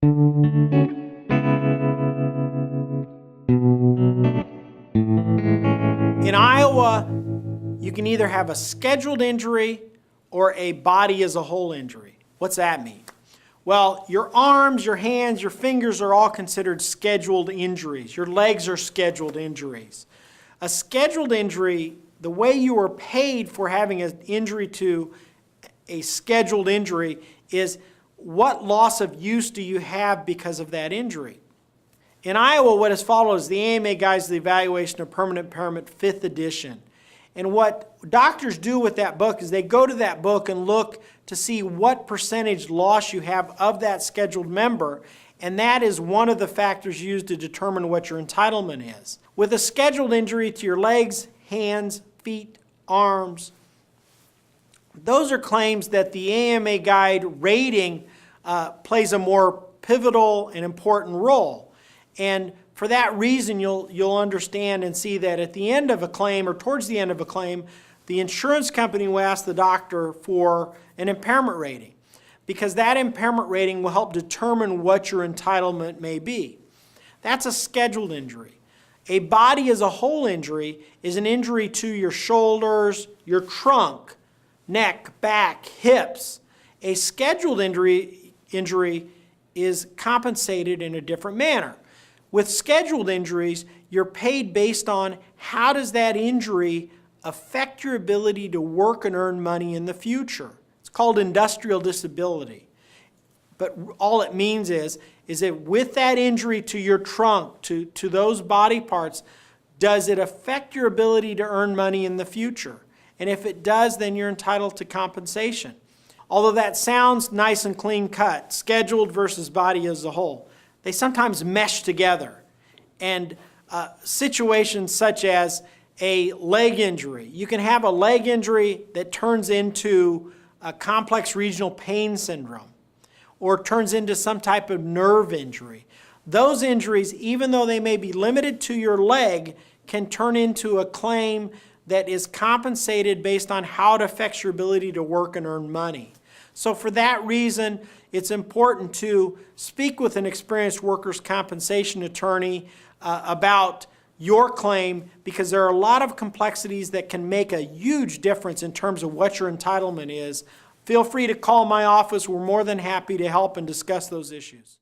In Iowa, you can either have a scheduled injury or a body as a whole injury. What's that mean? Well, your arms, your hands, your fingers are all considered scheduled injuries. Your legs are scheduled injuries. A scheduled injury, the way you are paid for having an injury to a scheduled injury is what loss of use do you have because of that injury. In Iowa, what is followed is the AMA Guides to the Evaluation of Permanent Impairment, 5th edition. And what doctors do with that book is they go to that book and look to see what percentage loss you have of that scheduled member, and that is one of the factors used to determine what your entitlement is. With a scheduled injury to your legs, hands, feet, arms, those are claims that the AMA Guide rating plays a more pivotal and important role. And for that reason, you'll understand and see that at the end of a claim or towards the end of a claim, the insurance company will ask the doctor for an impairment rating, because that impairment rating will help determine what your entitlement may be. That's a scheduled injury. A body as a whole injury is an injury to your shoulders, your trunk, neck, back, hips. A scheduled injury is compensated in a different manner. With scheduled injuries, you're paid based on how does that injury affect your ability to work and earn money in the future. It's called industrial disability. But all it means is that with that injury to your trunk, to those body parts, does it affect your ability to earn money in the future? And if it does, then you're entitled to compensation. Although that sounds nice and clean cut, scheduled versus body as a whole, they sometimes mesh together. And situations such as a leg injury. You can have a leg injury that turns into a complex regional pain syndrome or turns into some type of nerve injury. Those injuries, even though they may be limited to your leg, can turn into a claim that is compensated based on how it affects your ability to work and earn money. So for that reason, it's important to speak with an experienced workers' compensation attorney about your claim, because there are a lot of complexities that can make a huge difference in terms of what your entitlement is. Feel free to call my office. We're more than happy to help and discuss those issues.